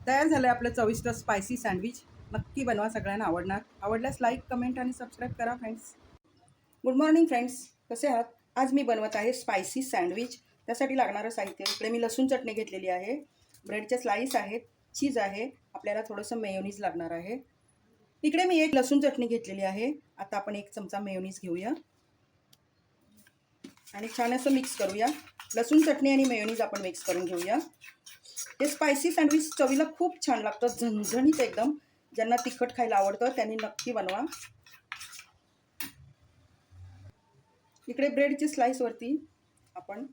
तयार झालं आहे आपलं चविष्ट स्पायसी सँडविच. नक्की बनवा, सगळ्यांना आवडणार. आवडल्यास लाईक, कमेंट आणि सबस्क्राईब करा फ्रेंड्स. गुड मॉर्निंग फ्रेंड्स, कसे आहात? आज मी बनवत आहे स्पायसी सँडविच. त्यासाठी लागणारं साहित्य इकडे मी लसूण चटणी घेतलेली आहे, ब्रेडचे स्लाईस आहेत, चीज आहे, आपल्याला थोडंसं मेयोनीज लागणार आहे. इकडे मी एक लसूण चटणी घेतलेली आहे. आता आपण 1 चमचा मेयोनीज घेऊया आणि छान असं मिक्स करूया. लसूण चटणी आणि मेयोनीज आपण मिक्स करून घेऊया. हे स्पायसी सँडविच चवीला खूप छान लागतं, झणझणीत एकदम. ज्यांना तिखट खायला आवडतं त्यांनी नक्की बनवा. इकडे ब्रेडची स्लाईसवरती आपण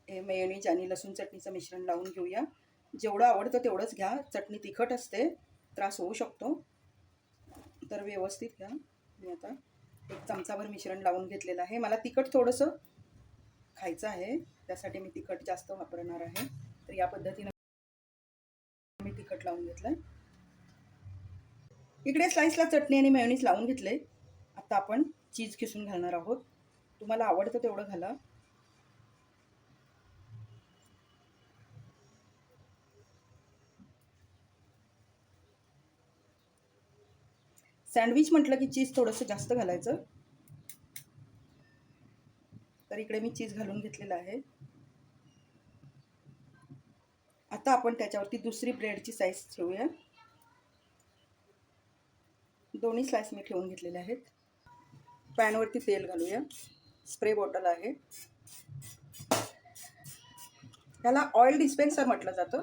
हे मेयोनीज आणि लसूण चटणीचं मिश्रण लावून घेऊया. जेवढं आवडतं तेवढंच घ्या. चटणी तिखट असते, त्रास होऊ शकतो, तर व्यवस्थित घ्या. मी आता 1 चमचाभर मिश्रण लावून घेतलेलं आहे. मला तिखट थोडंसं खायचं आहे, त्यासाठी मी तिखट जास्त वापरणार आहे. तर या पद्धतीनं मी तिखट लावून घेतलं. इकडे स्लाईसला चटणी आणि मेयोनीज लावून घेतले. आता आपण चीज खिसून घालणार आहोत. तुम्हाला आवडतं तेवढं घाला. सँडविच म्हटलं की चीज थोडंसं जास्त घालायचं. तर इकडे मी चीज घालून घेतलेलं आहे. आता आपण त्याच्यावरती दुसरी ब्रेडची स्लाईस ठेवूया. दोन्ही स्लाईस मी ठेवून घेतलेले आहेत. पॅनवरती तेल घालूया. स्प्रे बॉटल आहे, त्याला ऑइल डिस्पेन्सर म्हटलं जातं.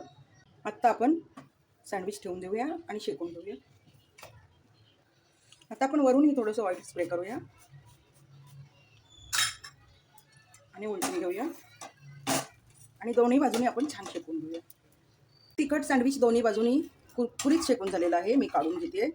आत्ता आपण सँडविच ठेवून देऊया आणि शेकून देऊया. आता आपण वरूनही थोडंसं ऑइल स्प्रे करूया आणि उलटून घेऊया आणि दोन्ही बाजूनी आपण छान शेकून घेऊया. तिखट सँडविच दोन्ही बाजूनी कुरकुरीत शेकून झालेलं आहे. मी काढून घेते.